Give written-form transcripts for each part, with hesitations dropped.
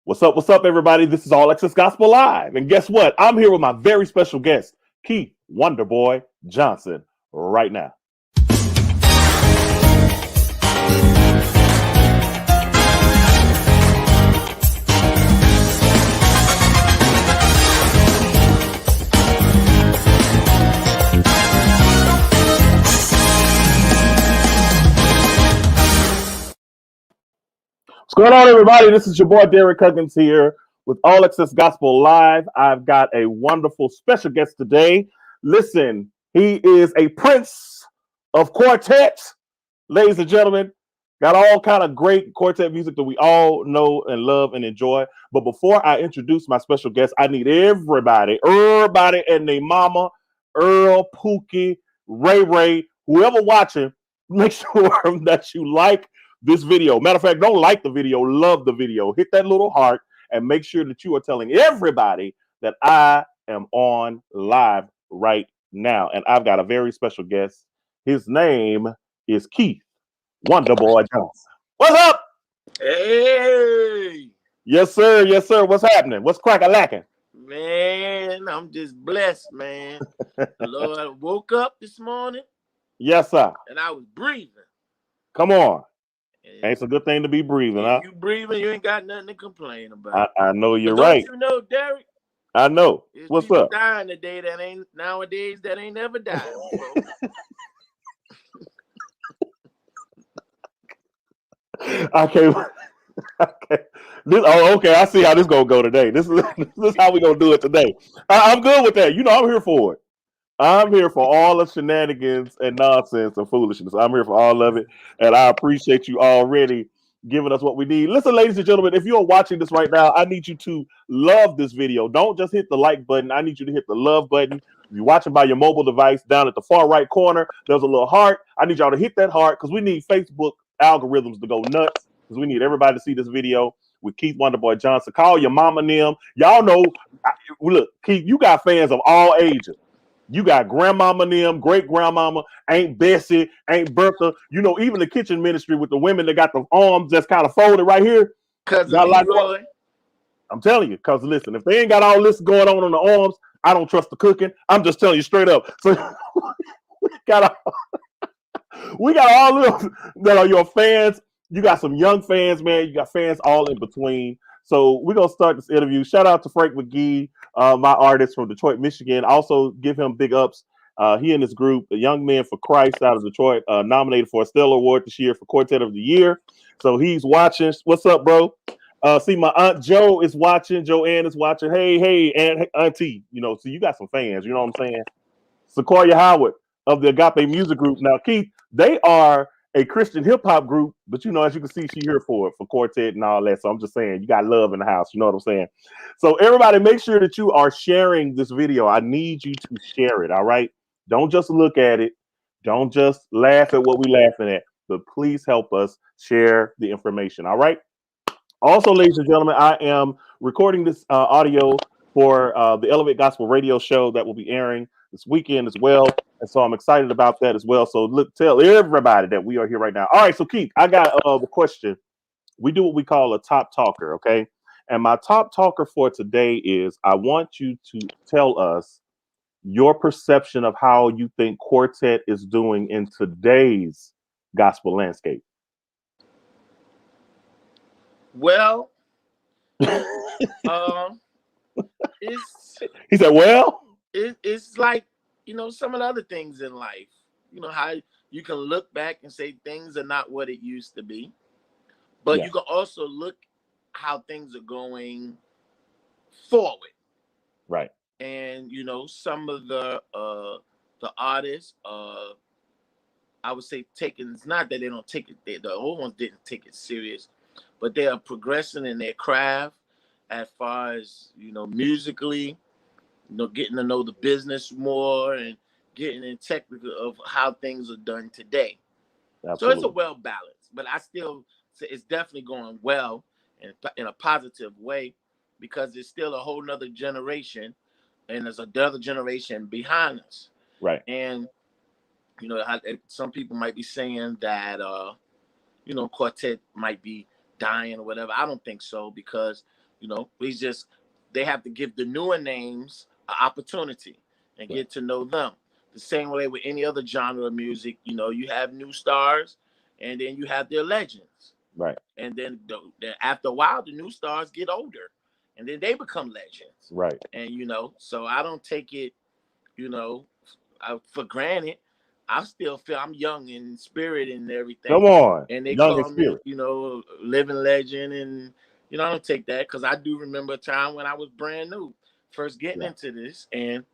What's up, everybody? This is All Access Gospel Live. And guess what? I'm here with my very special guest, Keith Wonderboy Johnson, right now. What's going on, everybody? This is your boy Derrick Huggins here with All Access Gospel Live. I've got a wonderful special guest today. Listen, he is a prince of Quartet, ladies and gentlemen. Got all kind of great Quartet music that we all know and love and enjoy. But before I introduce my special guest, I need everybody and their mama, Earl, Pookie, Ray, whoever watching, make sure that you like this video. Matter of fact, don't like the video, love the video. Hit that little heart and make sure that you are telling everybody that I am on live right now. And I've got a very special guest. His name is Keith Wonderboy Johnson. What's up? Hey. Yes, sir. Yes, sir. What's happening? What's crack-a-lacking? Man, I'm just blessed, man. Lord, I woke up this morning. Yes, sir. And I was breathing. Come on. It's a good thing to be breathing, huh? You breathing, you ain't got nothing to complain about. I know you're but right. Don't you know, Derrick? I know. There's What's people up? dying today that ain't nowadays that ain't never died. Okay. Okay. I see how this gonna go today. This is how we gonna do it today. I'm good with that. You know, I'm here for it. I'm here for all the shenanigans and nonsense and foolishness. I'm here for all of it, and I appreciate you already giving us what we need. Listen, ladies and gentlemen, if you are watching this right now, I need you to love this video. Don't just hit the like button. I need you to hit the love button. If you're watching by your mobile device, down at the far right corner, there's a little heart. I need y'all to hit that heart because we need Facebook algorithms to go nuts because we need everybody to see this video with Keith Wonderboy Johnson. Call your mama and them. Y'all know, look, Keith, you got fans of all ages. You got grandmama and them, great grandmama, Aunt Bessie, Aunt Bertha. You know, even the kitchen ministry with the women that got the arms that's kind of folded right here. I'm telling you, because listen, if they ain't got all this going on the arms, I don't trust the cooking. I'm just telling you straight up. So we got all of them that are your fans. You got some young fans, man. You got fans all in between. So we're going to start this interview. Shout out to Frank McGee, my artist from Detroit, Michigan. Also give him big ups. He and his group, the Young Men for Christ out of Detroit, nominated for a Stellar Award this year for Quartet of the Year. So he's watching. What's up, bro? See, my Aunt Joe is watching. Joanne is watching. Hey, Aunt, Auntie. You know, so you got some fans. You know what I'm saying? Sequoia Howard of the Agape Music Group. Now, Keith, they are a Christian hip hop group, but you know, as you can see, she here for Quartet and all that. So I'm just saying, you got love in the house. You know what I'm saying? So everybody, make sure that you are sharing this video. I need you to share it. All right. Don't just look at it. Don't just laugh at what we're laughing at, but please help us share the information. All right. Also, ladies and gentlemen, I am recording this audio for the Elevate Gospel Radio show that will be airing this weekend as well. And so I'm excited about that as well. So look, tell everybody that we are here right now. All right, so Keith, I got a question. We do what we call a top talker, okay? And my top talker for today is I want you to tell us your perception of how you think Quartet is doing in today's gospel landscape. Well, he said, well, it's like, you know, some of the other things in life, you know, how you can look back and say things are not what it used to be, but you can also look how things are going forward. Right. And, you know, some of the artists, I would say it's not that they don't take it, the old ones didn't take it serious, but they are progressing in their craft as far as, you know, musically, you know, getting to know the business more and getting in technical of how things are done today. Absolutely. So it's a well balanced, but I still say it's definitely going well in a positive way because there's still a whole nother generation and there's another generation behind us. Right. And, you know, some people might be saying that, you know, Quartet might be dying or whatever. I don't think so because They have to give the newer names an opportunity and get to know them. The same way with any other genre of music, you have new stars, and then you have their legends. Right. And then after a while, the new stars get older, and then they become legends. Right. And so I don't take it, for granted. I still feel I'm young in spirit and everything. Come on, and they young in call me, spirit. living legend, and I don't take that, because I do remember a time when I was brand new, first getting into this, and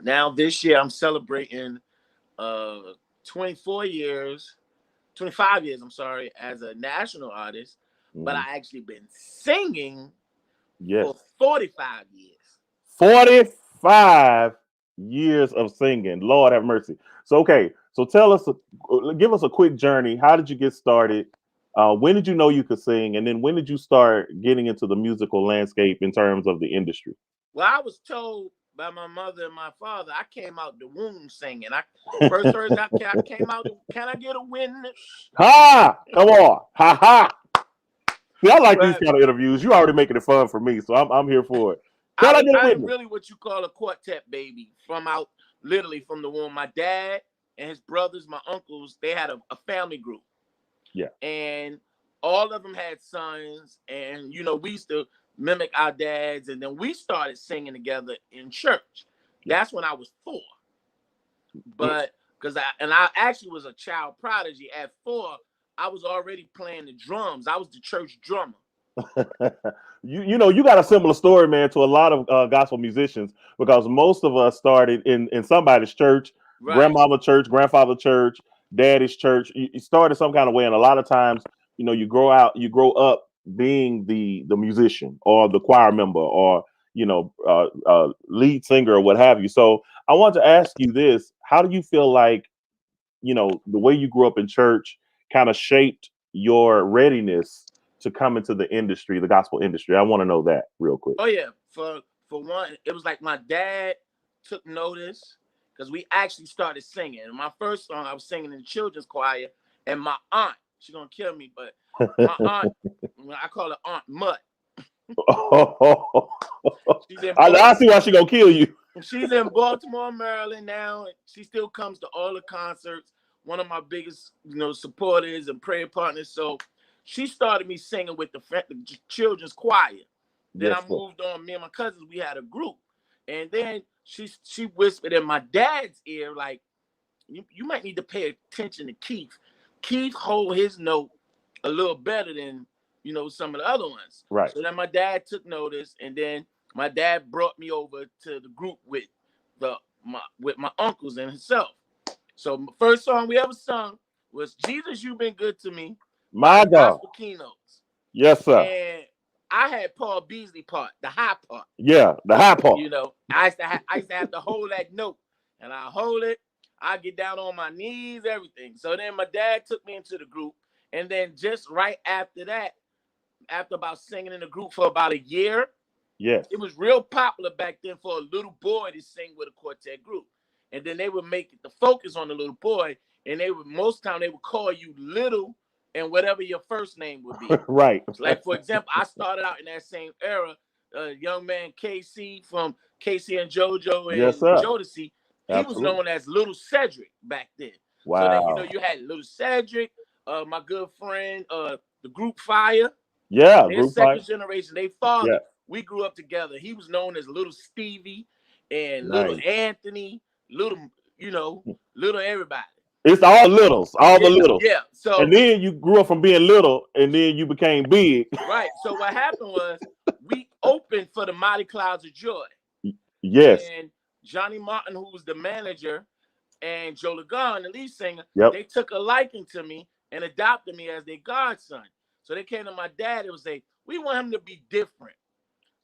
now this year I'm celebrating 24 years, 25 years, I'm sorry, as a national artist, but I actually been singing for 45 years. 45 years of singing. Lord have mercy. So tell us, give us a quick journey. How did you get started? When did you know you could sing? And then when did you start getting into the musical landscape in terms of the industry? Well, I was told by my mother and my father, I came out the womb singing. First verse I came out, can I get a witness? Ha! Come on. Ha ha. See, I like these kind of interviews. You already making it fun for me, so I'm here for it. I'm really what you call a quartet baby, literally from the womb. My dad and his brothers, my uncles, they had a family group. Yeah. And all of them had sons, and we used to mimic our dads, and then we started singing together in church. That's when I was 4. But because I actually was a child prodigy. At 4, I was already playing the drums. I was the church drummer. You got a similar story, man, to a lot of gospel musicians, because most of us started in somebody's church, right. Grandmama church, grandfather church, daddy's church. You started some kind of way, and a lot of times, you grow up being the musician or the choir member or lead singer or what have you. So I want to ask you this: how do you feel like the way you grew up in church kind of shaped your readiness to come into the industry, the gospel industry? I want to know that real quick. Oh yeah, for one, it was like my dad took notice, because we actually started singing. And my first song, I was singing in the children's choir, and my aunt, she's gonna kill me, but my aunt, I call her Aunt Mutt. I see why she's gonna kill you. She's in Baltimore, Maryland now. She still comes to all the concerts. One of my biggest, supporters and prayer partners. So she started me singing with the children's choir. Then I moved on. Me and my cousins, we had a group, and then she whispered in my dad's ear, like, you might need to pay attention to Keith. Keith hold his note a little better than some of the other ones. Right. So then my dad took notice, and then my dad brought me over to the group with my uncles and himself. So the first song we ever sung was "Jesus, You've Been Good to Me" My by God. Gospel Keynotes. Yes, sir. And I had Paul Beasley part, the high part. Yeah, the high part. I used to have to hold that note, and I hold it. I get down on my knees, everything. So then my dad took me into the group, and then just right after that, after about singing in the group for about a year, yes, it was real popular back then for a little boy to sing with a quartet group. And then they would make it the focus on the little boy, and most time they would call you Little and whatever your first name would be. Right. Like, for example, I started out in that same era. Young man KC from KC and JoJo and Jodeci, he was known as Little Cedric back then. Wow. So then, you had Little Cedric, my good friend, the group Fire. Yeah, his second generation, they father. Yeah. We grew up together. He was known as Little Stevie and Little Anthony, Little everybody. It's all littles, the littles. Yeah. So and then you grew up from being little, and then you became big. Right. So what happened was we opened for the Mighty Clouds of Joy. Yes. And Johnny Martin, who was the manager, and Joe Lagan, the lead singer, they took a liking to me and adopted me as their godson. So they came to my dad and would say, we want him to be different.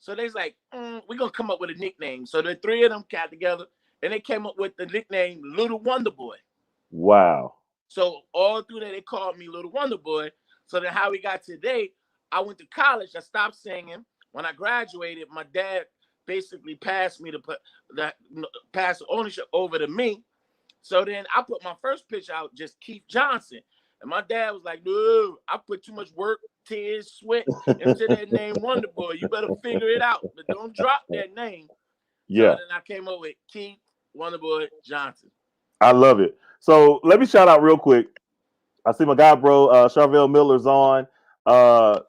So they's like, we're going to come up with a nickname. So the three of them got together, and they came up with the nickname Little Wonderboy. Wow. So all through that, they called me Little Wonderboy. So then how we got today, I went to college. I stopped singing. When I graduated, my dad basically passed the ownership over to me. So then I put my first pitch out, just Keith Johnson. And my dad was like, no, I put too much work tears, sweat into that name Wonderboy. You better figure it out, but don't drop that name. Yeah. So then I came up with Keith Wonderboy Johnson. I love it. So let me shout out real quick. I see my guy, bro, Charvel Miller's on. The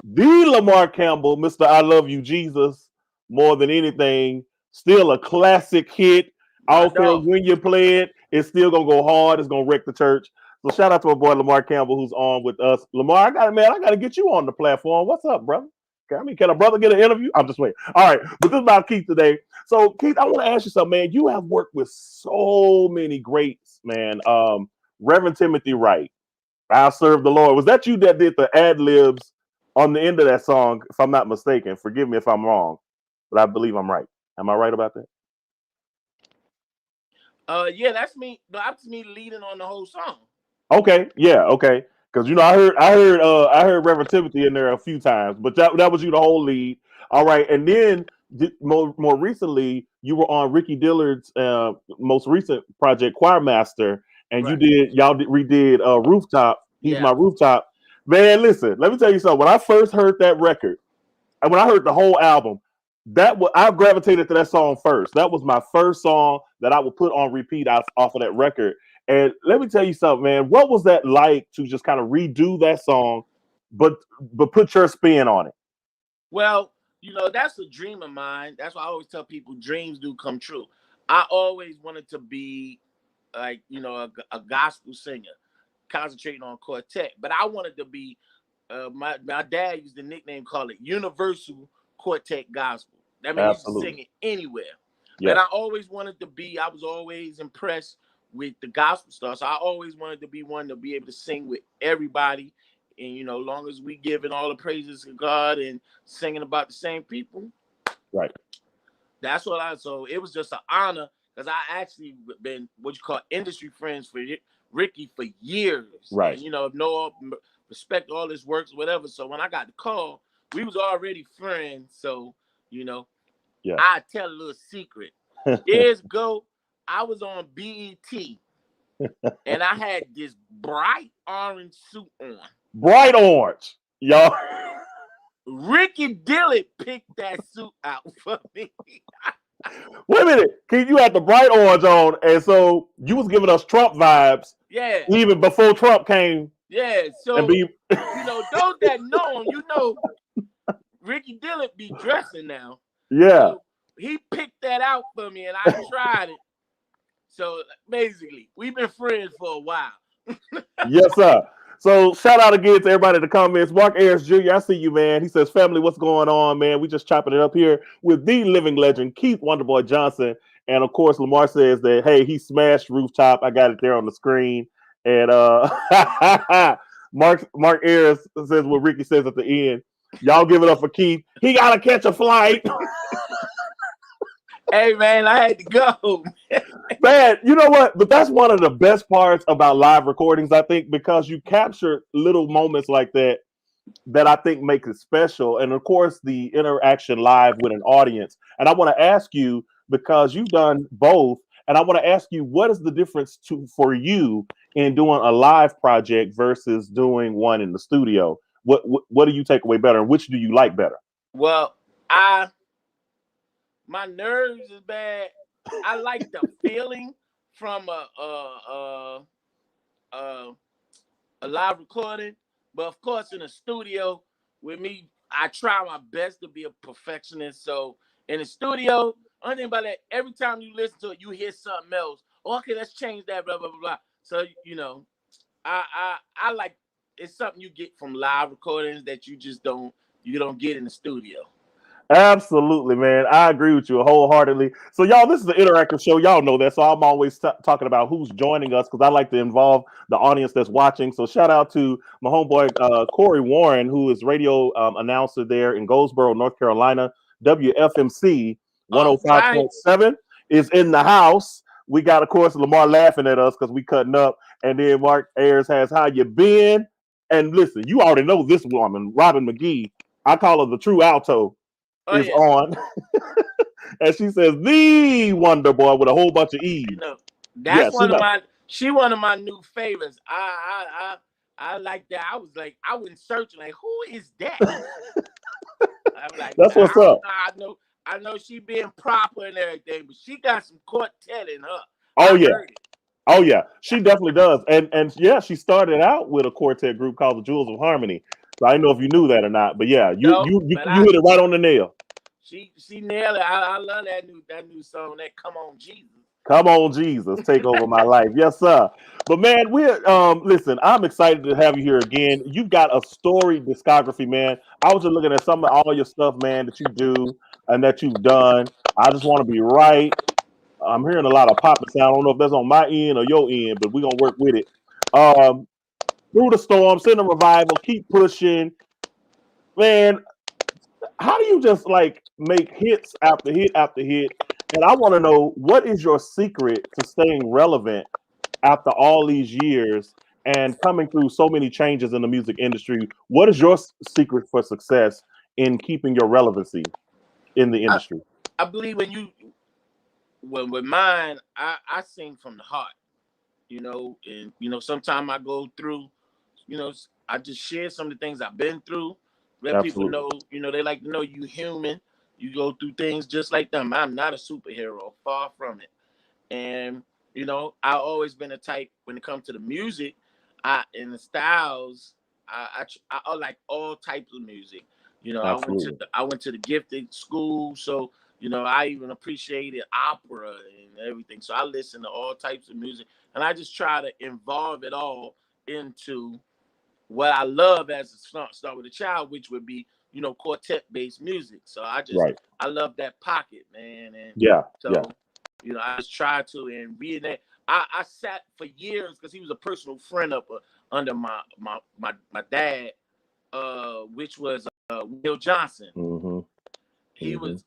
Lamar Campbell, Mr. I Love You, Jesus, more than anything. Still a classic hit. I don't care when you play it, it's still gonna go hard. It's gonna wreck the church. So shout out to my boy Lamar Campbell who's on with us. Lamar, I gotta get you on the platform. What's up, brother? Can a brother get an interview? I'm just waiting. All right, but this is about Keith today. So Keith, I want to ask you something, man. You have worked with so many greats, man. Reverend Timothy Wright. I serve the Lord. Was that you that did the ad libs on the end of that song? If I'm not mistaken, forgive me if I'm wrong, but I believe I'm right. Am I right about that? Yeah, that's me. That's me leading on the whole song. Okay, yeah, okay. Because I heard Reverend Timothy in there a few times, but that was you the whole lead. All right, and then more recently, you were on Ricky Dillard's most recent project, Choir Master, and Right. redid Rooftop. He's Yeah. my Rooftop. Man, listen, let me tell you something. When I first heard that record, and when I heard the whole album, I gravitated to that song first. That was my first song that I would put on repeat off of that record. And let me tell you something, man. What was that like to just kind of redo that song, but put your spin on it? Well, that's a dream of mine. That's why I always tell people dreams do come true. I always wanted to be like, a gospel singer, concentrating on quartet. But I wanted to be, my dad used the nickname, call it Universal Quartet Gospel. That means you can sing it anywhere. Yeah. And I always wanted to be, I was always impressed with the gospel stuff. So I always wanted to be one to be able to sing with everybody. And, long as we giving all the praises to God and singing about the same people. Right. That's what so it was just an honor because I actually been what you call industry friends for Ricky for years. Right. And, know, respect all his works, whatever. So when I got the call, we was already friends. So, yeah. I tell a little secret. Years ago, I was on BET and I had this bright orange suit on. Bright orange, y'all. Ricky Dillard picked that suit out for me. Wait a minute, Keith, you had the bright orange on, and so you was giving us Trump vibes. Yeah. Even before Trump came. Yeah. So those that know him, Ricky Dillard be dressing now. Yeah. So he picked that out for me, and I tried it. So basically, we've been friends for a while. Yes, sir. So shout out again to everybody in the comments. Mark Ayers Jr., I see you, man. He says, family, what's going on, man? We just chopping it up here with the living legend, Keith Wonderboy Johnson. And of course, Lamar says that, hey, he smashed Rooftop. I got it there on the screen. And Mark Ayers says what Ricky says at the end. Y'all give it up for Keith. He got to catch a flight. Hey, man, I had to go. Man, you know what? But that's one of the best parts about live recordings, I think, because you capture little moments like that I think make it special. And of course, the interaction live with an audience. And I want to ask you, because you've done both, and I want to ask you, what is the difference for you in doing a live project versus doing one in the studio? What do you take away better, and which do you like better? Well, my nerves is bad. I like the feeling from a live recording, but of course in the studio with me, I try my best to be a perfectionist. So in the studio, only thing about that, every time you listen to it, you hear something else. Oh, okay, let's change that, blah blah blah blah. So I like, it's something you get from live recordings that you don't get in the studio. Absolutely, man. I agree with you wholeheartedly. So, y'all, this is an interactive show. Y'all know that. So, I'm always talking about who's joining us because I like to involve the audience that's watching. So, shout out to my homeboy, Corey Warren, who is radio announcer there in Goldsboro, North Carolina. WFMC 105.7 is in the house. We got, of course, Lamar laughing at us because we cutting up. And then Mark Ayers has How You Been? And listen, you already know this woman, Robin McGee. I call her the true alto. Is on. And she says the Wonderboy with a whole bunch of E's. That's one of my new favorites. I like that. I was like, I went searching, like, who is that? I'm like, That's what's I don't up. know. I know she being proper and everything, but she got some quartet in her. Oh I yeah. heard it. Oh yeah, she definitely does, and yeah, she started out with a quartet group called the Jewels of Harmony. So I don't know if you knew that or not, but yeah, you No, you you, but you hit it right on the nail. she nailed it. I love that new song. That Come On Jesus. Come on, Jesus, take over my life, yes sir. But man, we're listen. I'm excited to have you here again. You've got a storied discography, man. I was just looking at some of all your stuff, man, that you do and that you've done. I just want to be right. I'm hearing a lot of popping sound. I don't know if that's on my end or your end, but we're gonna work with it. Um, Through the storm, send a revival, keep pushing. Man, how do you just like make hits after hit after hit? And I want to know, what is your secret to staying relevant after all these years and coming through so many changes in the music industry? What is your secret for success in keeping your relevancy in the I, industry? I believe when with mine, I sing from the heart, and sometimes I go through, I just share some of the things I've been through. Let people Absolutely. know, they like to know you human. You go through things just like them. I'm not a superhero, far from it. And I've always been a type when it comes to the music, and the styles. I like all types of music. Absolutely. I went to the gifted school, so I even appreciated opera and everything. So I listen to all types of music, and I just try to involve it all into what I love as a start with a child, which would be quartet based music. So Right. I love that pocket, man, and Yeah. so Yeah. I just try to and be in that. I sat for years because he was a personal friend under my dad, which was Will Johnson. Mm-hmm. He Mm-hmm. was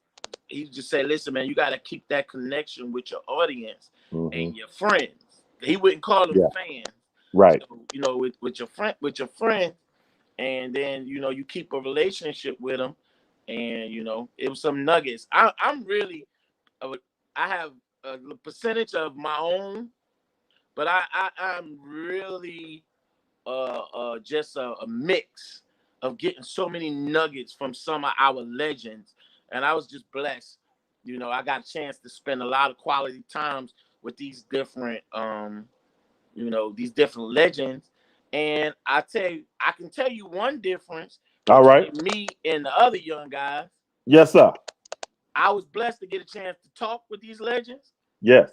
he just said, listen, man, you got to keep that connection with your audience Mm-hmm. and your friends. He wouldn't call them Yeah. fans. Right. So, with your friend, and then you keep a relationship with them, and it was some nuggets. I'm really, I have a percentage of my own, but I'm really just a mix of getting so many nuggets from some of our legends, and I was just blessed. I got a chance to spend a lot of quality times with these different these different legends. And I can tell you one difference All right. between me and the other young guys. Yes, sir. I was blessed to get a chance to talk with these legends. Yes.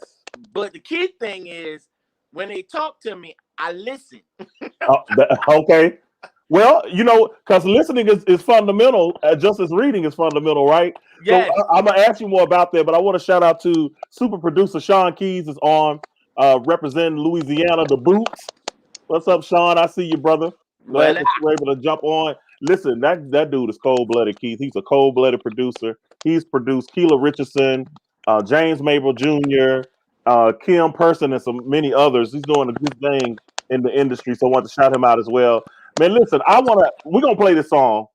But the key thing is, when they talk to me, I listen. Okay. Well, because listening is fundamental, just as reading is fundamental, right? So Yes. I'm gonna ask you more about that, but I want to shout out to super producer Sean Keys is on, representing Louisiana, the Boots. What's up, Sean? I see you, brother. Glad Well, that you were able to jump on. Listen, that dude is cold blooded, Keith. He's a cold blooded producer. He's produced Keela Richardson, James Mabel Jr., Kim Person, and some many others. He's doing a good thing in the industry, so I want to shout him out as well. Man, listen, we're gonna play this song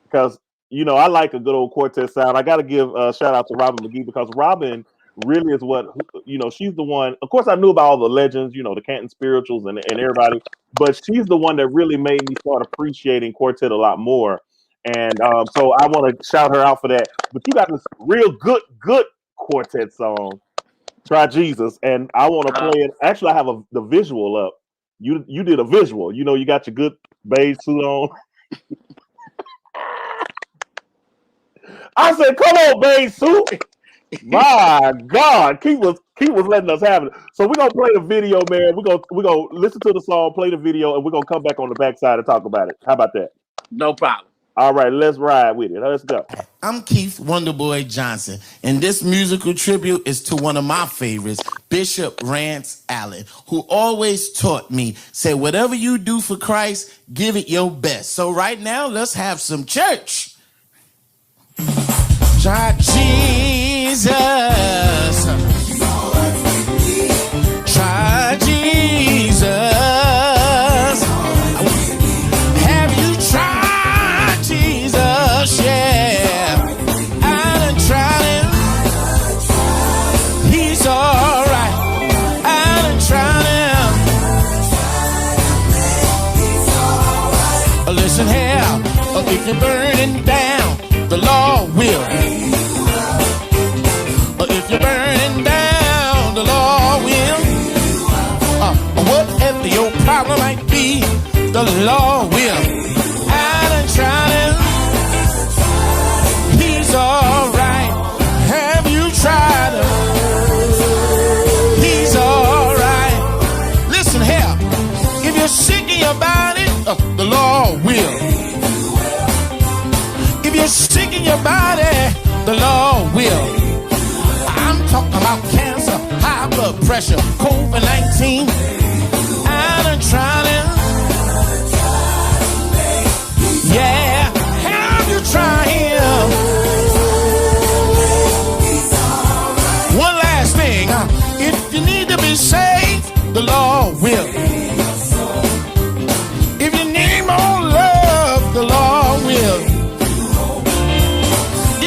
because I like a good old quartet sound. I got to give a shout out to Robin McGee because Robin really is what she's the one. Of course, I knew about all the legends, the Canton Spirituals and everybody, but she's the one that really made me start appreciating quartet a lot more. And so I want to shout her out for that. But you got this real good quartet song, "Try Jesus," and I want to play it. Actually, I have the visual up. You did a visual. You got your good beige suit on. I said, "Come on, beige suit." My God, Keith was letting us have it. So we're gonna play the video, man. We're gonna listen to the song, play the video, and we're gonna come back on the backside and talk about it. How about that? no problem. All right, let's ride with it. Let's go. I'm Keith Wonderboy Johnson, and this musical tribute is to one of my favorites, Bishop Rance Allen, who always taught me, say, whatever you do for Christ, give it your best. So right now, let's have some church. Try Jesus. Try Jesus. Have you tried Jesus? Yeah. I done tried him. He's alright. I done tried him. If you're burning down, the Lord will. If you're burning down, the Lord will. Whatever your problem might be, the Lord will. I done tried it. He's alright. Have you tried it? He's alright. Listen here. If you're sick in your body, the Lord will. If you're sick in your body, the Lord will. I'm talking about cancer, high blood pressure, COVID-19. I done tried it. Yeah, have you tried him? One last thing. If you need to be saved, the Lord will. If you need more love, the Lord will.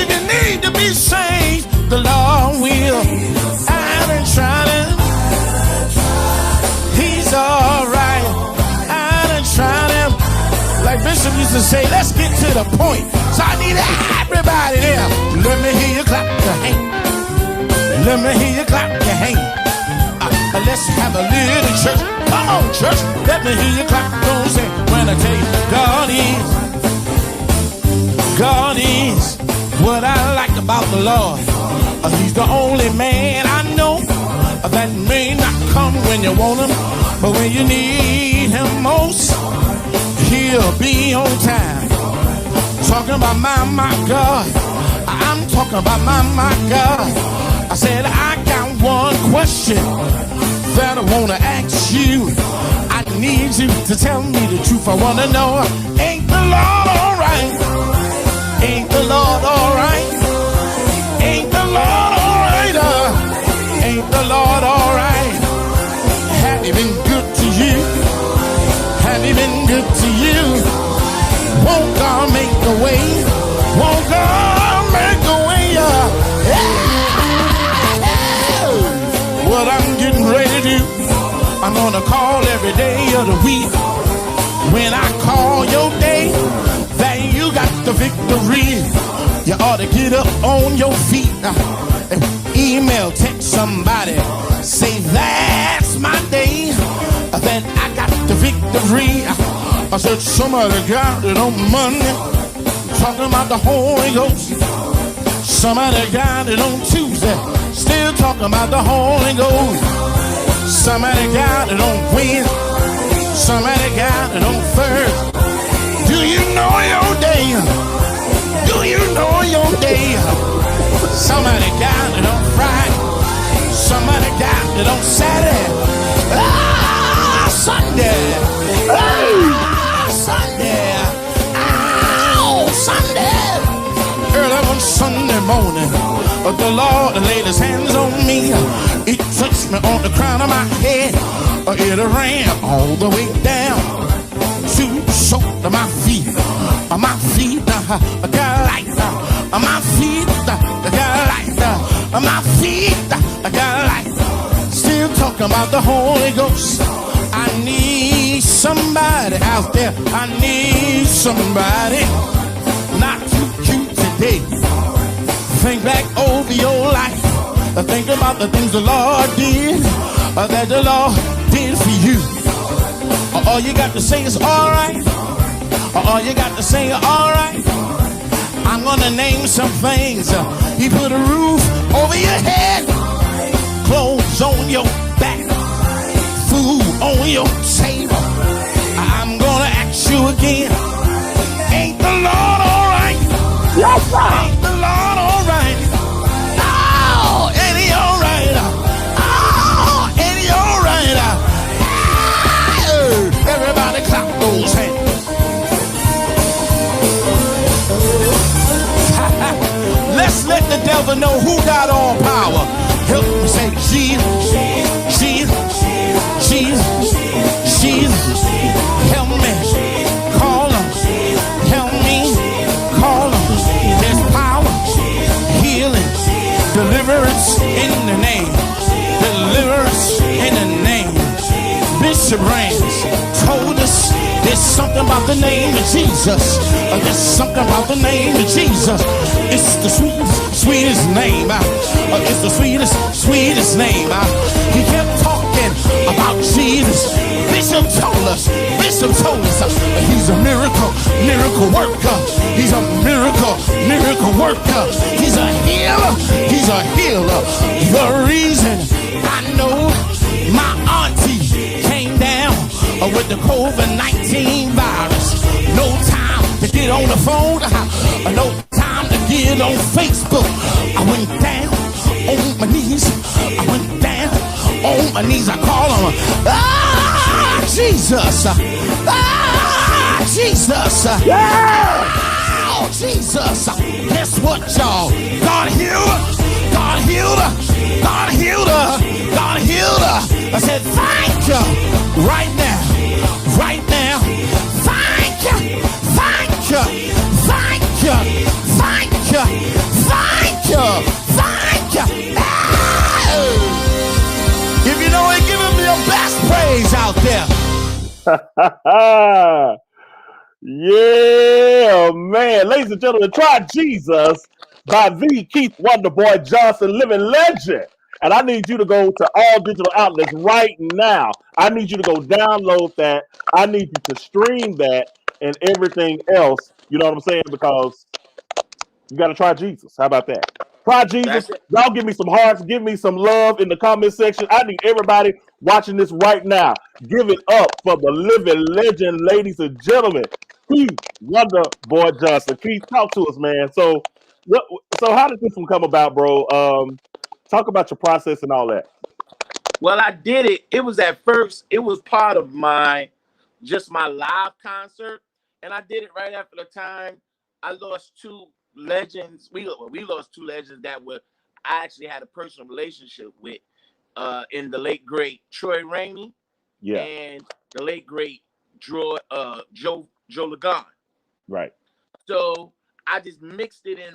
If you need to be saved, the Lord will. I done tried it. He's alright. I done tried him. Like Bishop used to say, let's get to the point. So I need everybody there. Let me hear you clap your hand. Let me hear you clap your hand. Let's have a little church. Come on, church. Let me hear you clap. Don't say when I tell you God is what I like about the Lord. He's the only man I know that may not come when you want him, but when you need him most, he'll be on time. Talking about my God. I'm talking about my God. I said I got one question that I want to ask you. I need you to tell me the truth. I want to know, ain't the Lord alright? Ain't the Lord alright? Ain't the Lord alright? Ain't the Lord alright? Have he been good to you? Have he been good to you? Won't God make a way? Won't God make a way? What I'm getting ready to do, I'm gonna call every day of the week. When I call your day, then you got the victory. You ought to get up on your feet, email, text somebody, say that's my day, that I got the victory. I said somebody got it on Monday, talking about the Holy Ghost. Somebody got it on Tuesday, still talking about the Holy Ghost. Somebody got it on Wednesday, somebody got it on Thursday. Do you know your day? Do you know your day? Somebody got it on Friday, somebody got it on Saturday. Sunday. Sunday. Sunday. Early one Sunday morning, the Lord laid his hands on me. It touched me on the crown of my head. It ran all the way down to the sole of my feet. My feet got light. My feet got light. My feet got light. Still talking about the Holy Ghost. I need somebody out there. I need somebody not too cute today. Think back over your life. Think about the things the Lord did, that the Lord did for you. All you got to say is alright. All you got to say alright. I'm gonna name some things. He put a roof over your head, clothes on your back, food on your table. I'm gonna ask you again, ain't the Lord alright? Yes, sir. Ain't the Lord alright? Oh, ain't he alright? Oh, ain't he alright? Everybody clap those hands. Let's let the devil know who got all power. Help me say Jesus, Jesus, Jesus, Jesus. Help me, call him. Help me, call him. There's power, healing, deliverance in the name. Deliverance in the name. Bishop Rance told us this something about the name of Jesus. There's something about the name of Jesus. It's the sweetest name. It's the sweetest name. He kept talking about Jesus. Bishop told us he's a miracle worker. He's a miracle worker. He's a healer. The reason I know my auntie came down with the COVID-19 virus. No time to get on the phone, no time to get on Facebook. I went down on my knees. I call him, Jesus. Jesus. Yeah! Oh, Jesus. Guess what, y'all? God healed her. I said, thank you. Right now. Thank you. If you know it, give him your best praise out there. Yeah, man. Ladies and gentlemen, try Jesus by the Keith Wonderboy Johnson, living legend. And I need you to go to all digital outlets right now. I need you to go download that. I need you to stream that and everything else. You know what I'm saying? Because you got to try Jesus. How about that? Try Jesus. Y'all give me some hearts. Give me some love in the comment section. I need everybody watching this right now. Give it up for the living legend, ladies and gentlemen. Keith Wonderboy Johnson. Keith, talk to us, man. So how did this one come about, bro? Talk about your process and all that. Well, I did it. It was at first, it was part of my live concert. And I did it right after the time I lost two legends. We lost two legends that I actually had a personal relationship with in the late great Troy Rainey and the late great Joe Lagon. Right. So I just mixed it in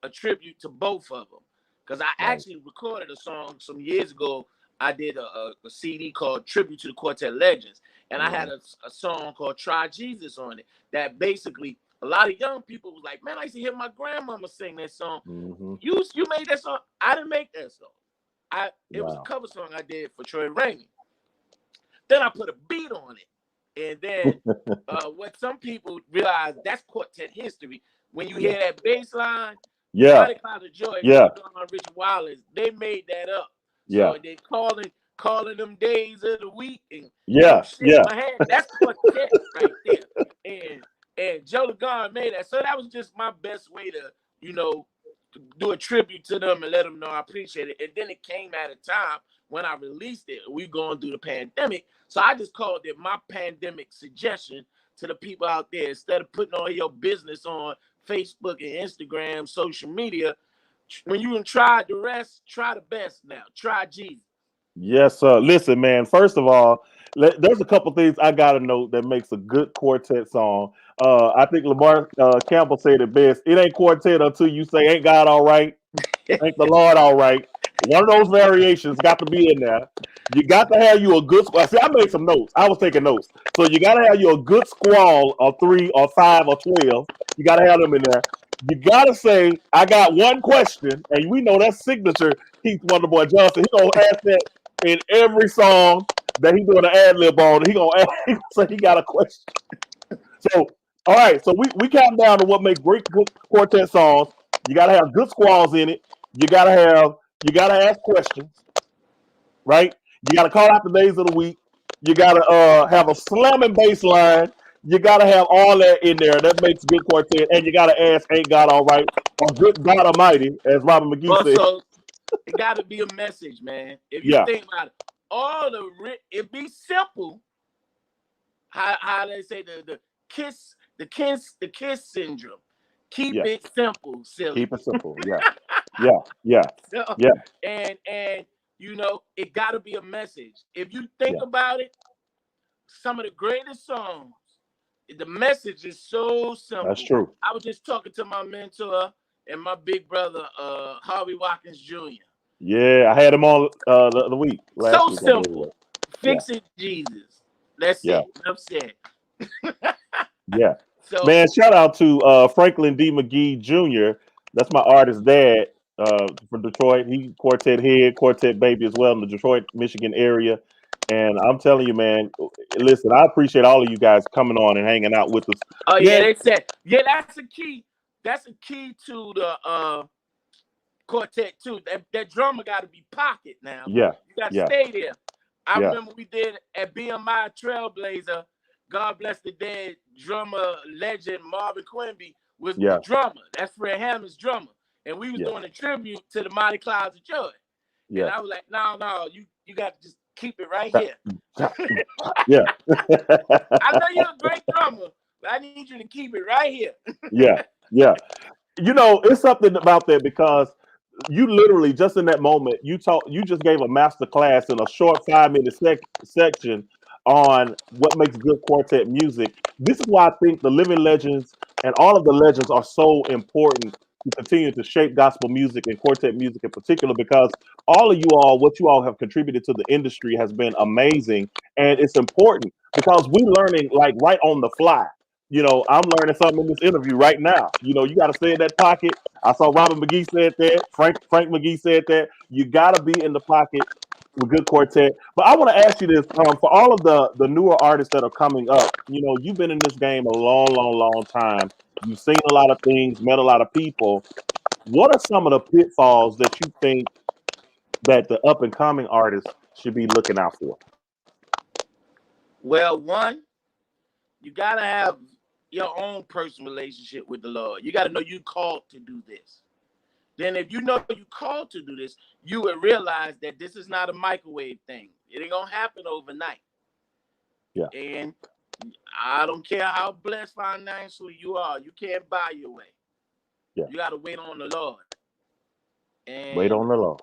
a tribute to both of them. Because I actually recorded a song some years ago. I did a CD called Tribute to the Quartet Legends. And I had a song called Try Jesus on it. That basically, a lot of young people was like, man, I used to hear my grandmama sing that song. Mm-hmm. You made that song? I didn't make that song. It was a cover song I did for Troy Rainey. Then I put a beat on it. And then what some people realize, that's Quartet history. When you hear that bass line, Cloud of Joy, Richard Wallace, they made that up. So they calling them days of the week and my hand. That's Quartet right there. And Joe Lagon made that. So that was just my best way to, do a tribute to them and let them know I appreciate it. And then it came at a time when I released it. We going through the pandemic. So I just called it my pandemic suggestion to the people out there. Instead of putting all your business on Facebook and Instagram, social media, when you tried the rest, try the best now. Try Jesus. Yes, sir. Listen, man, first of all, there's a couple things I got to note that makes a good quartet song. I think Lamar Campbell said it best. It ain't quartet until you say, ain't God all right? Ain't the Lord all right? One of those variations got to be in there. You got to have you a good squall. See, I made some notes. I was taking notes. So you got to have you a good squall of 3 or 5 or 12. You got to have them in there. You got to say, I got one question. And we know that's signature Keith Wonderboy Johnson. He going to ask that in every song that he doing an ad-lib on. He going to say he got a question. So, all right. So we count down to what makes great quartet songs. You got to have good squalls in it. You got to ask questions, right? You got to call out the days of the week. You got to have a slamming bass line. You got to have all that in there. That makes good quartet. And you got to ask, ain't God all right? Or good God Almighty, as Robert McGee said. Also, it got to be a message, man. If you think about it, it be simple. How they say the kiss syndrome. Keep it simple, silly. Keep it simple. Yeah. So, and it got to be a message. If you think about it, some of the greatest songs, the message is so simple. That's true. I was just talking to my mentor and my big brother, Harvey Watkins Jr. Yeah, I had him on the week. So simple. Fix it, Jesus. That's it. Enough said. Yeah. So, Man, shout out to Franklin D. McGee Jr. That's my artist dad from Detroit. He Quartet head, Quartet baby as well in the Detroit, Michigan area. And I'm telling you, man, listen, I appreciate all of you guys coming on and hanging out with us. oh yeah, Yeah, they said, yeah, that's a key. That's a key to the Quartet too. That drummer got to be pocket now. yeah, You got to yeah, stay there. I yeah, remember we did at BMI Trailblazer. God bless the dead drummer legend Marvin Quimby was the yeah, drummer. That's Fred Hammond's drummer, and we was yeah, doing a tribute to the Mighty Clouds of Joy. And yeah, I was like, no, you got to just keep it right here. yeah, I know you're a great drummer, but I need you to keep it right here. yeah, yeah. You know, it's something about that because you literally just in that moment you just gave a master class in a short 5 minute section on what makes good quartet music. This is why I think the living legends and all of the legends are so important to continue to shape gospel music and quartet music in particular, because all of you all, what you all have contributed to the industry has been amazing. And it's important because we're learning like right on the fly. You know, I'm learning something in this interview right now. You know, you got to stay in that pocket. I saw Robin McGee said that. Frank McGee said that. You got to be in the pocket with good quartet. But I want to ask you this: for all of the newer artists that are coming up, you know, you've been in this game a long, long, long time. You've seen a lot of things, met a lot of people. What are some of the pitfalls that you think that the up and coming artists should be looking out for? Well, one, you gotta have your own personal relationship with the Lord. You gotta know you called to do this. Then if you know you called to do this, you would realize that this is not a microwave thing. It ain't gonna happen overnight. Yeah, And I don't care how blessed financially you are, you can't buy your way. yeah. You gotta wait on the Lord. Wait And on the Lord.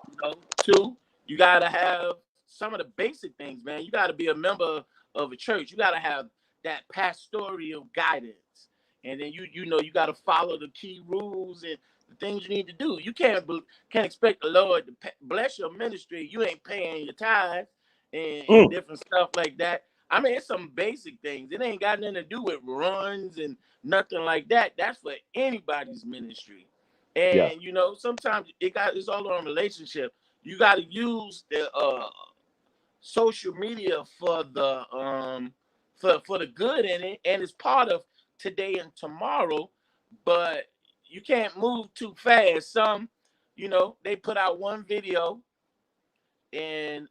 two, you gotta have some of the basic things, man. You gotta be a member of a church. You gotta have that pastoral guidance, and then you gotta follow the key rules and the things you need to do. You can't expect the Lord to bless your ministry. You ain't paying your tithes and Mm, different stuff like that. I mean, it's some basic things. It ain't got nothing to do with runs and nothing like that. That's for anybody's ministry. yeah. And sometimes it's all on relationship. You got to use the social media for the for the good in it, and it's part of today and tomorrow. But you can't move too fast. They put out one video and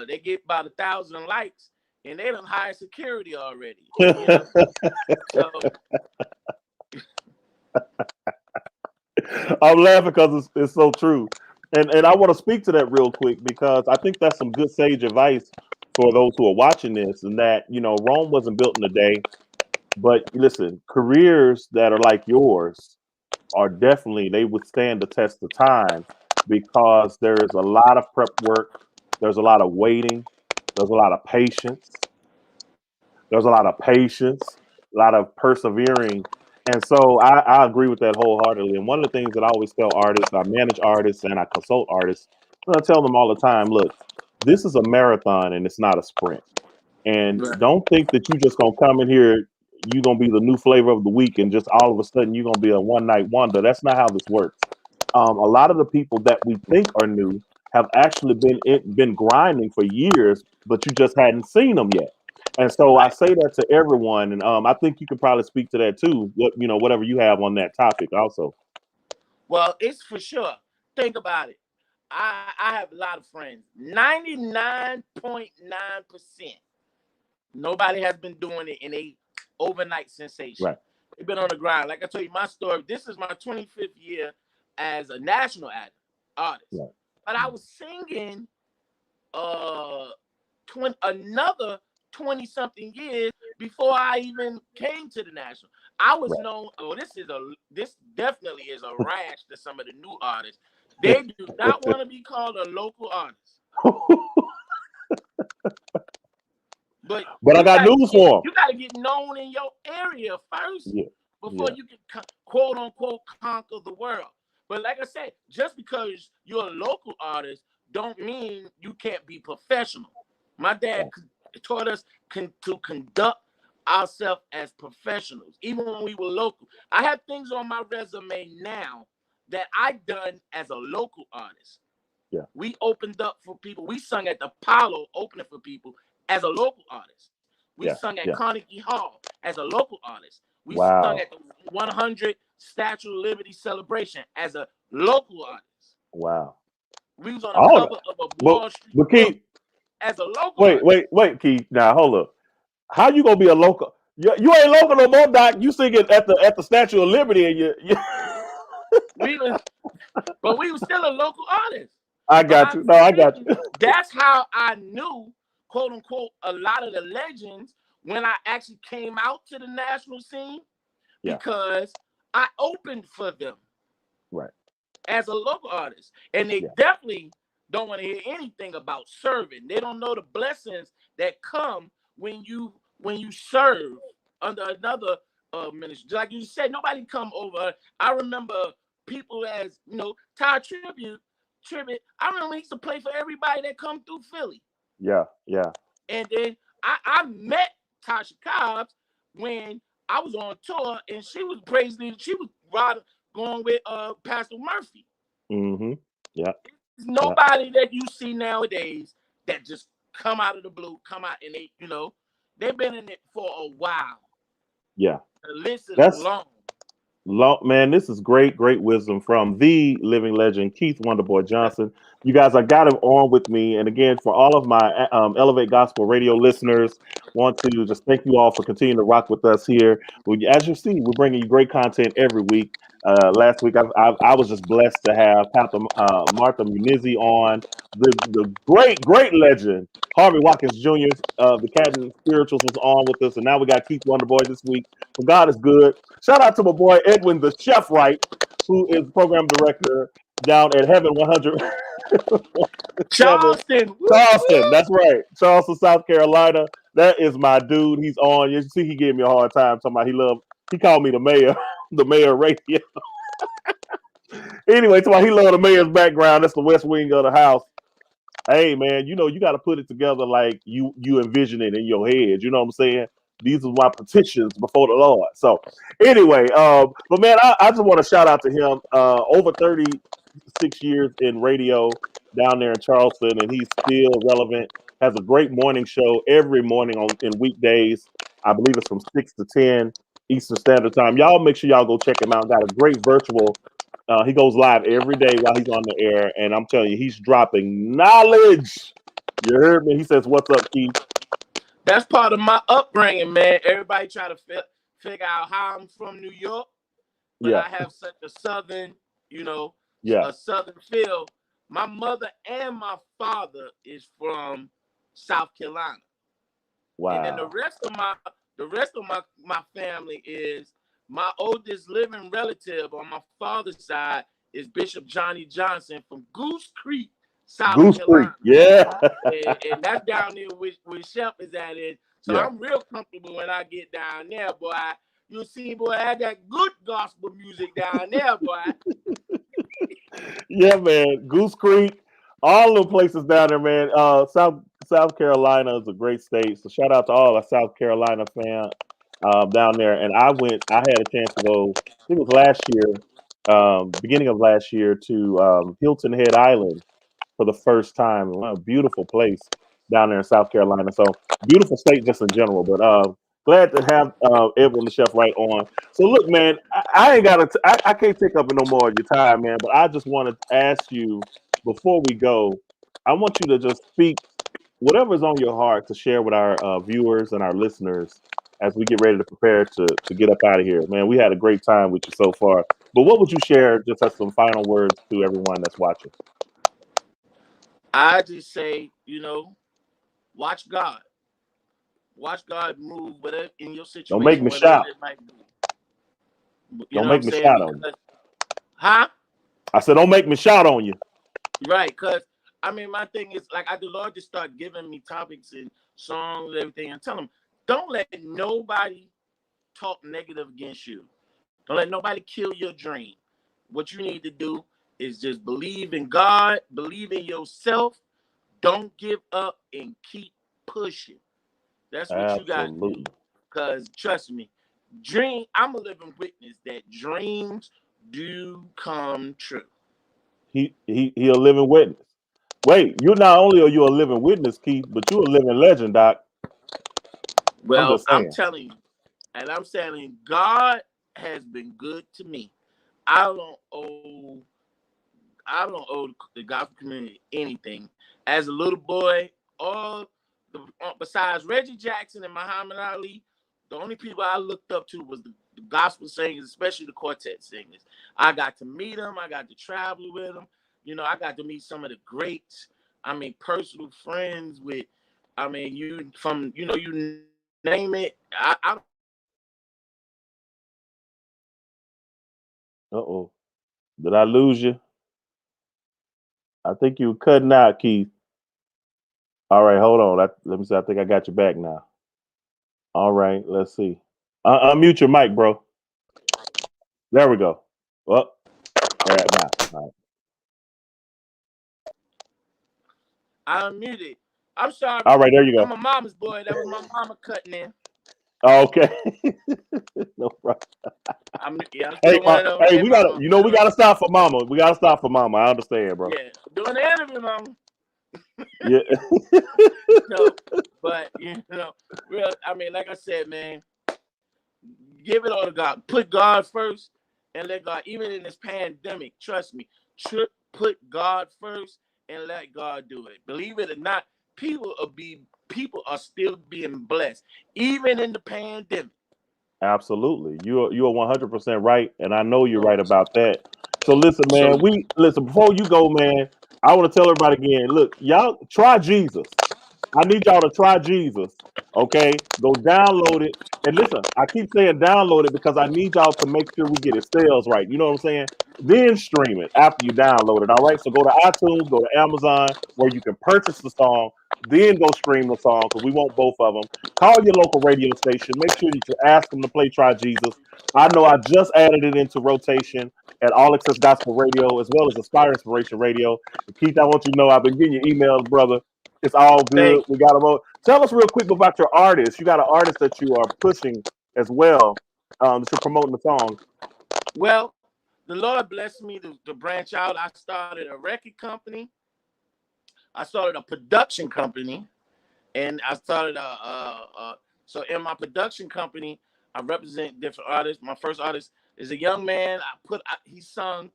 they get about 1,000 likes, and they don't hire security already. So I'm laughing because it's so true. And I want to speak to that real quick because I think that's some good sage advice for those who are watching this, and that, Rome wasn't built in a day. But listen, careers that are like yours are definitely, they withstand the test of time because there's a lot of prep work, there's a lot of waiting, there's a lot of patience, there's a lot of persevering. And so I agree with that wholeheartedly. And one of the things that I always tell artists, I manage artists and I consult artists, I tell them all the time, look, this is a marathon and it's not a sprint. And right. don't think that you just gonna come in here, you're gonna be the new flavor of the week, and just all of a sudden you're gonna be a one night wonder. That's not how this works. A lot of the people that we think are new have actually been grinding for years, but you just hadn't seen them yet. And so I Right. say that to everyone, and I think you could probably speak to that too. Whatever you have on that topic, also. Well, it's for sure. Think about it. I have a lot of friends. 99.9%. Nobody has been doing it in a overnight sensation. Right. They've been on the grind. Like I told you, my story. This is my 25th year as a national artist. Right. But I was singing another 20 something years before I even came to the national. I was Right. known. Oh, this definitely is a rash to some of the new artists. They do not want to be called a local artist. But But I got news for you got to get known in your area first them. before Yeah. you can quote unquote conquer the world. But like I said, just because you're a local artist don't mean you can't be professional. My dad taught us to conduct ourselves as professionals, even when we were local. I have things on my resume now that I done as a local artist. Yeah. We opened up for people. We sung at the Apollo opening for people as a local artist. We sung at Carnegie Hall as a local artist. We sung at the 100 Statue of Liberty celebration as a local artist. Wow. We was on the cover of a Wall Street book as a local artist. Wait, Keith. Now hold up. How you gonna be a local? You ain't local no more, Doc. You singing at the Statue of Liberty, and you. But we were still a local artist. I got you. No, I got you. That's how I knew, quote unquote, a lot of the legends when I actually came out to the national scene, because I opened for them, right, as a local artist, and they definitely don't want to hear anything about serving. They don't know the blessings that come when you serve under another ministry. Like you said, nobody come over. I remember people as Ty Tribute. I remember he used to play for everybody that come through Philly. Yeah. And then I met Tasha Cobbs when I was on tour, and she was praise leader. She was going with Pastor Murphy. Mm-hmm. Yeah. There's nobody that you see nowadays that just come out of the blue, come out and they've been in it for a while. Yeah. The list is long. Man, this is great wisdom from the living legend, Keith Wonderboy Johnson. You guys, I got him on with me. And again, for all of my Elevate Gospel Radio listeners, want to just thank you all for continuing to rock with us here. As you see, we're bringing you great content every week. Last week, I was just blessed to have Pastor Martha Munizzi on, the great legend, Harvey Watkins Jr. The Cadden Spirituals was on with us. And now we got Keith Wonderboy this week. But God is good. Shout out to my boy Edwin the Chef Wright, who is program director down at Heaven 100. Charleston, that's right. Charleston, South Carolina. That is my dude. He's on. You see, he gave me a hard time talking about he called me the mayor, the mayor of radio. Anyway, he loved the mayor's background. That's the west wing of the house. Hey man, you got to put it together like you envision it in your head. You know what I'm saying? These are my petitions before the Lord. So anyway, but man, I just want to shout out to him. Over 36 years in radio down there in Charleston, and he's still relevant. Has a great morning show every morning in weekdays. I believe it's from 6 to 10 Eastern Standard Time. Y'all make sure y'all go check him out. Got a great virtual. He goes live every day while he's on the air, and I'm telling you, he's dropping knowledge. You heard me? He says, "What's up, Keith?" That's part of my upbringing, man. Everybody try to figure out how I'm from New York, but I have such a southern, a southern feel. My mother and my father is from South Carolina. Wow. And then the rest of my family is my oldest living relative on my father's side is Bishop Johnny Johnson from Goose Creek, South Carolina. Yeah. And that's down there where Chef is at it. So I'm real comfortable when I get down there, boy. You see, boy, I got good gospel music down there, boy. Yeah, man. Goose Creek, all the places down there, man. South Carolina is a great state. So shout out to all our South Carolina fans down there. And I had a chance to go, I think it was last year, beginning of last year, to Hilton Head Island for the first time. A beautiful place down there in South Carolina. So beautiful state just in general. But glad to have Edwin the Chef Wright on. So look, man, I can't take up no more of your time, man. But I just want to ask you before we go. I want you to just speak whatever's on your heart to share with our viewers and our listeners as we get ready to prepare to get up out of here. Man, we had a great time with you so far. But what would you share just as some final words to everyone that's watching? I just say, watch God. Watch God move whatever in your situation. Don't make me shout. Don't make me shout on you. Huh? I said, don't make me shout on you. Right, because my thing is the Lord just start giving me topics and songs and everything, and tell them, don't let nobody talk negative against you. Don't let nobody kill your dream. What you need to do is just believe in God, believe in yourself. Don't give up and keep pushing. That's what you got to do. Because trust me, I'm a living witness that dreams do come true. He a living witness. Wait, you not only are you a living witness, Keith, but you a living legend, Doc. I'm Well, just I'm saying. telling you, and I'm saying God has been good to me. I don't owe the gospel community anything. As a little boy, besides Reggie Jackson and Muhammad Ali, the only people I looked up to was the gospel singers, especially the quartet singers. I got to meet them. I got to travel with them. I got to meet some of the greats. Personal friends with. You name it. Uh-oh. Did I lose you? I think you were cutting out, Keith. All right, hold on. Let me see. I think I got you back now. All right, let's see. Unmute your mic, bro. There we go. Well, all right, now. All right. I unmuted. I'm sorry. All right, there you I'm go. a mama's boy. That was my mama cutting in. Okay. No problem. I'm Hey, still one of them. hey, Hey, we mama. gotta stop for mama. We gotta stop for mama. I understand, bro. Yeah, doing the interview, mama. Yeah. But real. Like I said, man, give it all to God. Put God first, and let God. Even in this pandemic, trust me. Put God first, and let God do it. Believe it or not, people are still being blessed, even in the pandemic. Absolutely. You are 100% right, and I know you're So, right about that. So listen, so man, before you go, man, I want to tell everybody again, look, y'all try Jesus. I need y'all to try Jesus. Okay? Go download it. And listen, I keep saying download it because I need y'all to make sure we get it sales right. You know what I'm saying? Then stream it after you download it. All right. So go to iTunes, go to Amazon, where you can purchase the song, then go stream the song because we want both of them. Call your local radio station. Make sure that you ask them to play Try Jesus. I know I just added it into rotation at All Access Gospel Radio as well as Aspire Inspiration Radio. And Keith, I want you to know I've been getting your emails, brother. It's all good. thank you. We got them. Tell us real quick about your artist. You got an artist that you are pushing as well. That you're promoting the songs. Well, the Lord blessed me to branch out. I started a record company. I started a production company, and I started so in my production company, I represent different artists. My first artist is a young man. He sung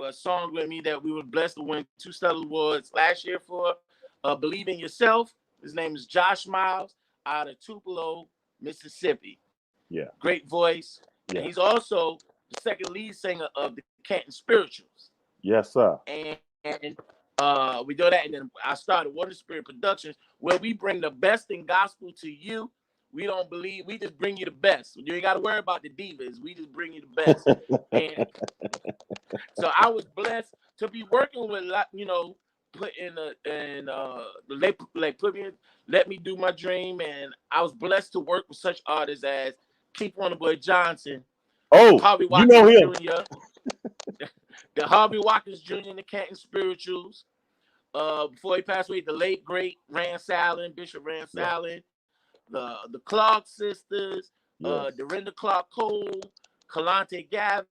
a song with me that we were blessed to win 2 Stellar Awards last year for. Believe in Yourself. His name is Josh Miles out of Tupelo, Mississippi. Yeah. Great voice. Yeah. And he's also the second lead singer of the Canton Spirituals. Yes, sir. And we do that. And then I started Wonder Spirit Productions, where we bring the best in gospel to you. We just bring you the best. You ain't got to worry about the divas. We just bring you the best. And so I was blessed to be working with, let me do my dream. And I was blessed to work with such artists as Keith Wonderboy Johnson, Oh, Harvey you know Watkins him. Jr., the Harvey Watkins Jr. in the Canton Spirituals. Before he passed away, the late great Bishop Rance Allen, the Clark sisters, Yes. Dorinda Clark Cole, Kalante Gavin,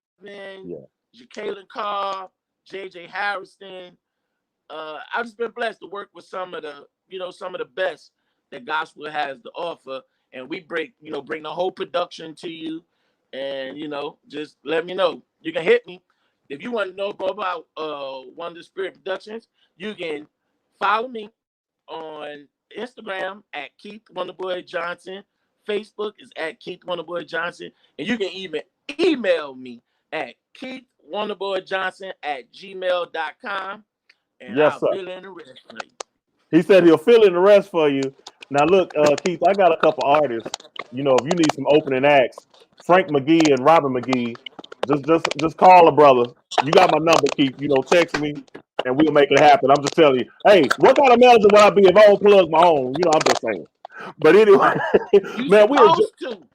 Yeah. Jacqueline Carr, J.J. Harrison. I've just been blessed to work with some of the best that gospel has to offer, and we bring the whole production to you, and just let me know. You can hit me if you want to know more about Wonder Spirit Productions. You can follow me on Instagram at Keith Wonderboy Johnson. Facebook is at Keith Wonderboy Johnson, and you can even email me at KeithWonderboyJohnson@gmail.com, and Yes, I'll sir. fill in the rest for you. He said he'll fill in the rest for you. Now, look, Keith, I got a couple artists. If you need some opening acts, Frank McGee and Robin McGee, just call a brother. You got my number, Keith. Text me, and we'll make it happen. I'm just telling you. Hey, what kind of manager would I be if I don't plug my own? I'm just saying. But anyway, You man, we are just supposed to.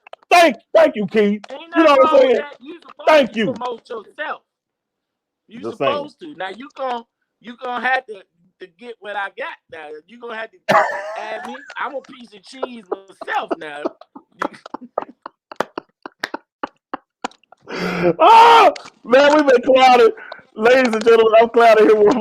thank you, Keith. Ain't You know nothing what I'm wrong with saying? that. You supposed Thank to you. promote yourself. You Just saying. supposed to. Now you gonna have to get what I got. Now you gonna have to add me. I'm a piece of cheese myself now. Oh, man, we've been clouded. Ladies and gentlemen, I'm clouded here with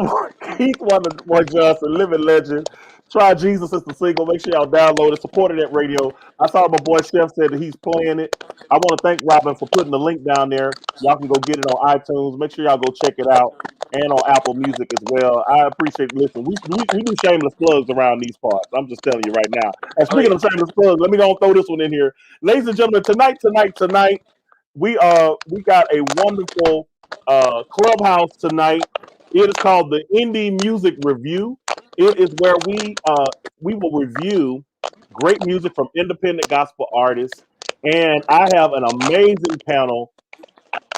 Keith Wonderboy Johnson, living legend. Try Jesus is the single. Make sure y'all download it, support it at radio. I saw my boy Chef said that he's playing it. I want to thank Robin for putting the link down there. Y'all can go get it on iTunes. Make sure y'all go check it out and on Apple Music as well. I appreciate it. Listen, we do shameless plugs around these parts. I'm just telling you right now. And Oh speaking yeah. of shameless plugs, let me go and throw this one in here. Ladies and gentlemen, tonight, we got a wonderful clubhouse tonight. It is called the Indie Music Review. It is where we will review great music from independent gospel artists, and I have an amazing panel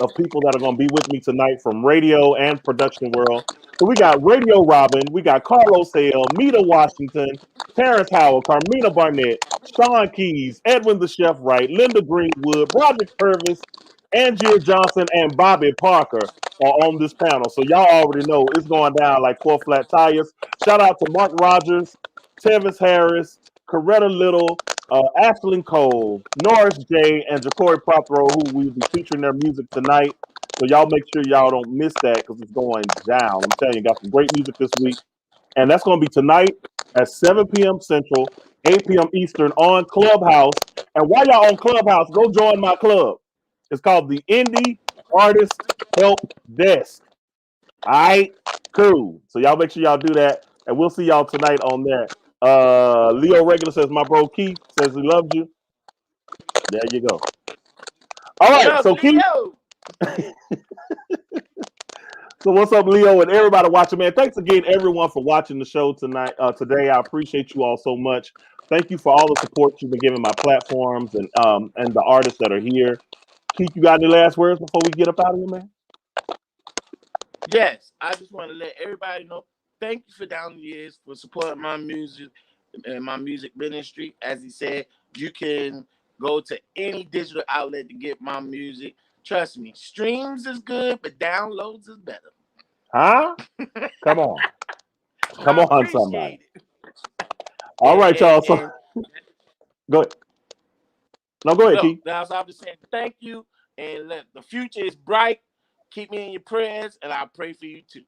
of people that are going to be with me tonight from radio and production world. So we got Radio Robin, we got Carlos Hale, Mita Washington, Terrence Howell, Carmina Barnett, Sean Keys, Edwin the Chef Wright, Linda Greenwood, Broderick Purvis, Angier Johnson, and Bobby Parker are on this panel. So y'all already know it's going down like four flat tires. Shout out to Mark Rogers, Tevis Harris, Coretta Little, Ashlyn Cole, Norris J, and Ja'Cory Prothero, who will be featuring their music tonight. So y'all make sure y'all don't miss that because it's going down. I'm telling you, got some great music this week. And that's going to be tonight at 7 p.m. Central, 8 p.m. Eastern on Clubhouse. And while y'all on Clubhouse, go join my club. It's called the Indie Artist Help Desk. All right, cool. So y'all make sure y'all do that, and we'll see y'all tonight on there. Leo Regular says my bro Keith says he loves you. There you go. All What right, up, so Keith. Leo? So what's up, Leo, and everybody watching, man? Thanks again, everyone, for watching the show tonight. Today, I appreciate you all so much. Thank you for all the support you've been giving my platforms and the artists that are here. Keith, you got any last words before we get up out of here, man? Yes, I just want to let everybody know. Thank you for down the years for supporting my music and my music ministry. As he said, you can go to any digital outlet to get my music. Trust me, streams is good, but downloads is better. Huh? Come on. Come I on, somebody. appreciate it. All right, y'all. So And go ahead. No, go ahead, no, Keith. that's all I'm just saying. Thank you, and let the future is bright. Keep me in your prayers, and I pray for you too.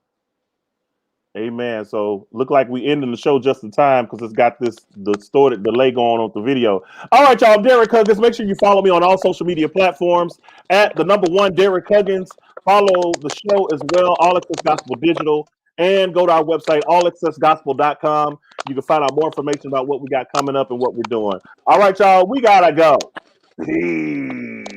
Amen. So look like we ending the show just in time because it's got this distorted delay going on with the video. All right, y'all. I'm Derrick Huggins. Make sure you follow me on all social media platforms at the number one Derrick Huggins. Follow the show as well, All Access Gospel Digital, and go to our website, allaccessgospel.com. You can find out more information about what we got coming up and what we're doing. All right, y'all. We gotta go. Peace.